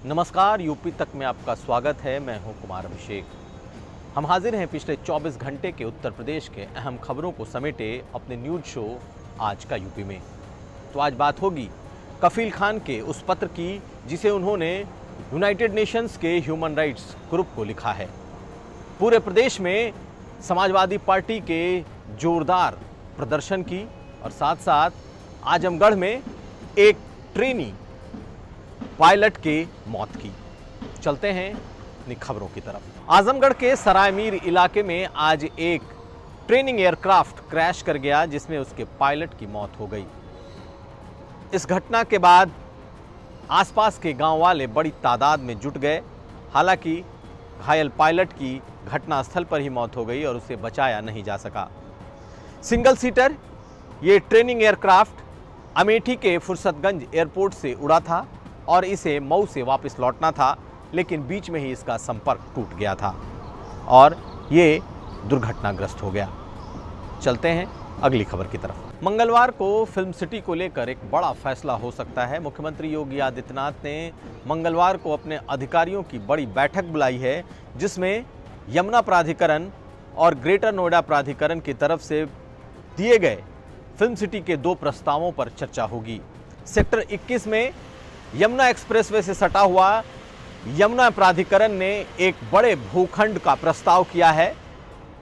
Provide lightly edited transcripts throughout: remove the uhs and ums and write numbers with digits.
नमस्कार, यूपी तक में आपका स्वागत है। मैं हूं कुमार अभिषेक। हम हाजिर हैं पिछले 24 घंटे के उत्तर प्रदेश के अहम खबरों को समेटे अपने न्यूज शो आज का यूपी में। तो आज बात होगी कफील खान के उस पत्र की जिसे उन्होंने यूनाइटेड नेशंस के ह्यूमन राइट्स ग्रुप को लिखा है। पूरे प्रदेश में समाजवादी पार्टी के जोरदार प्रदर्शन की और साथ साथ आजमगढ़ में एक ट्रेनी पायलट के मौत की। चलते हैं अपनी खबरों की तरफ। आजमगढ़ के सराय मीर इलाके में आज एक ट्रेनिंग एयरक्राफ्ट क्रैश कर गया जिसमें उसके पायलट की मौत हो गई। इस घटना के बाद आसपास के गांव वाले बड़ी तादाद में जुट गए। हालांकि घायल पायलट की घटनास्थल पर ही मौत हो गई और उसे बचाया नहीं जा सका। सिंगल सीटर ये ट्रेनिंग एयरक्राफ्ट अमेठी के फुर्सतगंज एयरपोर्ट से उड़ा था और इसे मऊ से वापस लौटना था, लेकिन बीच में ही इसका संपर्क टूट गया था और ये दुर्घटनाग्रस्त हो गया। चलते हैं अगली खबर की तरफ। मंगलवार को फिल्म सिटी को लेकर एक बड़ा फैसला हो सकता है। मुख्यमंत्री योगी आदित्यनाथ ने मंगलवार को अपने अधिकारियों की बड़ी बैठक बुलाई है, जिसमें यमुना प्राधिकरण और ग्रेटर नोएडा प्राधिकरण की तरफ से दिए गए फिल्म सिटी के 2 प्रस्तावों पर चर्चा होगी। सेक्टर 21 में यमुना एक्सप्रेसवे से सटा हुआ यमुना प्राधिकरण ने एक बड़े भूखंड का प्रस्ताव किया है,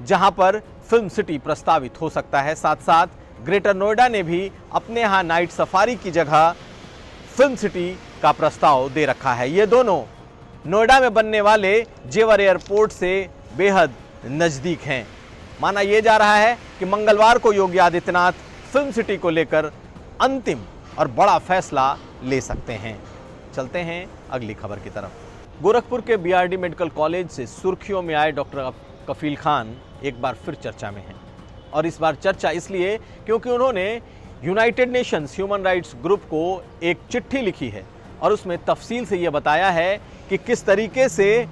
जहां पर फिल्म सिटी प्रस्तावित हो सकता है। साथ साथ ग्रेटर नोएडा ने भी अपने यहां नाइट सफारी की जगह फिल्म सिटी का प्रस्ताव दे रखा है। ये दोनों नोएडा में बनने वाले जेवर एयरपोर्ट से बेहद नज़दीक हैं। माना यह जा रहा है कि मंगलवार को योगी आदित्यनाथ फिल्म सिटी को लेकर अंतिम और बड़ा फैसला ले सकते हैं। चलते हैं अगली खबर की तरफ। गोरखपुर के बीआरडी मेडिकल कॉलेज से सुर्खियों में आए डॉक्टर कफील खान एक बार फिर चर्चा में हैं। और इस बार चर्चा इसलिए क्योंकि उन्होंने United Nations human rights group को एक चिट्ठी लिखी है और उसमें तफसील से ये बताया है कि किस तरीके से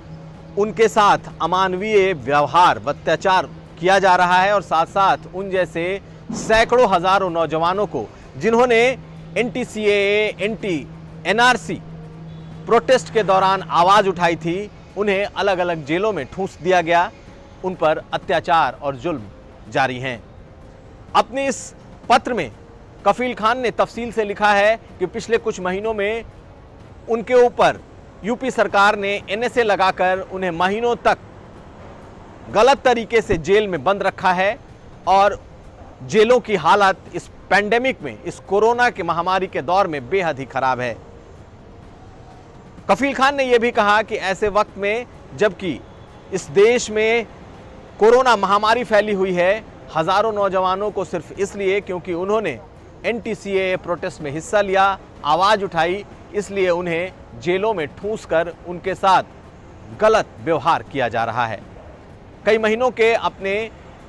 उनके साथ अमानवीय व्यवहार अत्याचार किया जा रहा है और साथ साथ उन जैसे सैकड़ों हजारों नौजवानों को जिन्होंने anti CAA, anti NRC protest के दौरान आवाज़ उठाई थी, उन्हें अलग अलग जेलों में ठूंस दिया गया। उन पर अत्याचार और जुल्म जारी हैं। अपने इस पत्र में कफील खान ने तफसील से लिखा है कि पिछले कुछ महीनों में उनके ऊपर यूपी सरकार ने एनएसए लगाकर उन्हें महीनों तक गलत तरीके से जेल में बंद रखा है और जेलों की हालत इस पैंडेमिक में, इस कोरोना के महामारी के दौर में बेहद ही खराब है। कफील खान ने यह भी कहा कि ऐसे वक्त में जबकि इस देश में कोरोना महामारी फैली हुई है, हजारों नौजवानों को सिर्फ इसलिए क्योंकि उन्होंने एंटी सीएए प्रोटेस्ट में हिस्सा लिया, आवाज उठाई, इसलिए उन्हें जेलों में ठूंस कर उनके साथ गलत व्यवहार किया जा रहा है। कई महीनों के अपने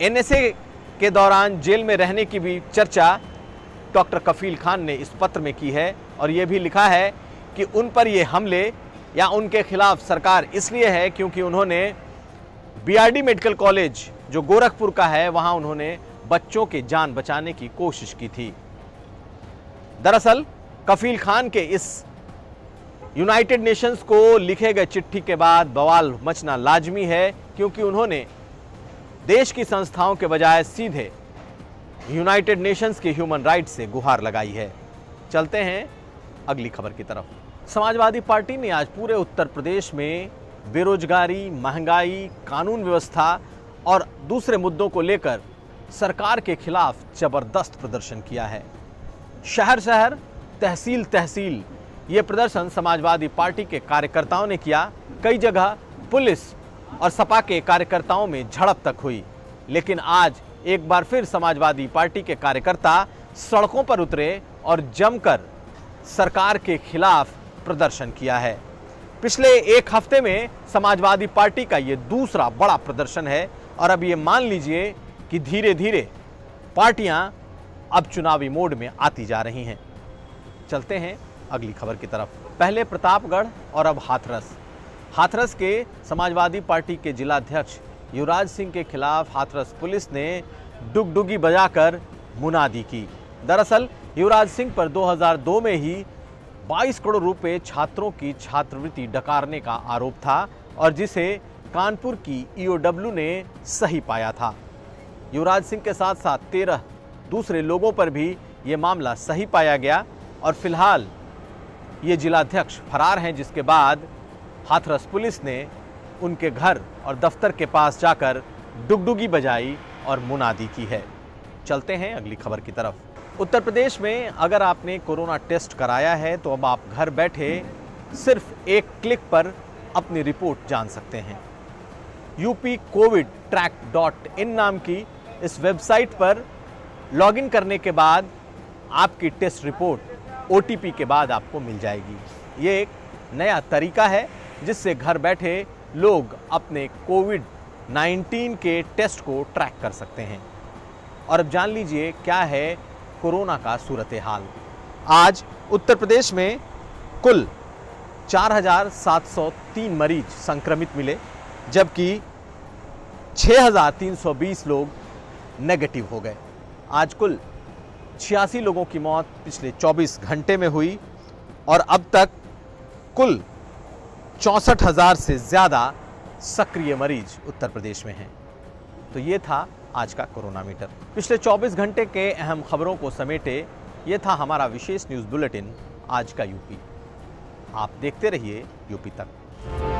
एनएसए के दौरान जेल में रहने की भी चर्चा डॉक्टर कफील खान ने इस पत्र में की है और ये भी लिखा है कि उन पर ये हमले या उनके खिलाफ सरकार इसलिए है क्योंकि उन्होंने बीआरडी मेडिकल कॉलेज जो गोरखपुर का है वहां उन्होंने बच्चों के जान बचाने की कोशिश की थी। दरअसल कफील खान के इस यूनाइटेड नेशंस को लिखे गए चिट्ठी के बाद बवाल मचना लाजमी है, क्योंकि उन्होंने देश की संस्थाओं के बजाय सीधे यूनाइटेड नेशंस के ह्यूमन राइट्स से गुहार लगाई है। चलते हैं अगली खबर की तरफ। समाजवादी पार्टी ने आज पूरे उत्तर प्रदेश में बेरोजगारी, महंगाई, कानून व्यवस्था और दूसरे मुद्दों को लेकर सरकार के खिलाफ जबरदस्त प्रदर्शन किया है। शहर शहर, तहसील तहसील ये प्रदर्शन समाजवादी पार्टी के कार्यकर्ताओं ने किया। कई जगह पुलिस और सपा के कार्यकर्ताओं में झड़प तक हुई, लेकिन आज एक बार फिर समाजवादी पार्टी के कार्यकर्ता सड़कों पर उतरे और जमकर सरकार के खिलाफ प्रदर्शन किया है। पिछले एक हफ्ते में समाजवादी पार्टी का ये दूसरा बड़ा प्रदर्शन है और अब ये मान लीजिए कि धीरे धीरे पार्टियां अब चुनावी मोड में आती जा रही हैं। चलते हैं अगली खबर की तरफ। पहले प्रतापगढ़ और अब हाथरस। हाथरस के समाजवादी पार्टी के जिलाध्यक्ष युवराज सिंह के खिलाफ हाथरस पुलिस ने डुगडुगी बजाकर मुनादी की। दरअसल युवराज सिंह पर 2002 में ही 22 करोड़ रुपए छात्रों की छात्रवृत्ति डकारने का आरोप था और जिसे कानपुर की ईओडब्ल्यू ने सही पाया था। युवराज सिंह के साथ साथ 13 दूसरे लोगों पर भी ये मामला सही पाया गया और फिलहाल ये जिलाध्यक्ष फरार हैं, जिसके बाद हाथरस पुलिस ने उनके घर और दफ्तर के पास जाकर डुगडुगी बजाई और मुनादी की है। चलते हैं अगली खबर की तरफ। उत्तर प्रदेश में अगर आपने कोरोना टेस्ट कराया है तो अब आप घर बैठे सिर्फ एक क्लिक पर अपनी रिपोर्ट जान सकते हैं। यूपी कोविड ट्रैक.इन नाम की इस वेबसाइट पर लॉगिन करने के बाद आपकी टेस्ट रिपोर्ट ओटीपी के बाद आपको मिल जाएगी। ये एक नया तरीका है जिससे घर बैठे लोग अपने कोविड-19 के टेस्ट को ट्रैक कर सकते हैं। और अब जान लीजिए क्या है कोरोना का सूरत हाल। आज उत्तर प्रदेश में कुल 4,703 मरीज संक्रमित मिले, जबकि 6,320 लोग नेगेटिव हो गए। आज कुल 86 लोगों की मौत पिछले 24 घंटे में हुई और अब तक कुल 64,000 से ज़्यादा सक्रिय मरीज उत्तर प्रदेश में हैं। तो ये था आज का कोरोना मीटर। पिछले 24 घंटे के अहम खबरों को समेटे ये था हमारा विशेष न्यूज़ बुलेटिन आज का यूपी। आप देखते रहिए यूपी तक।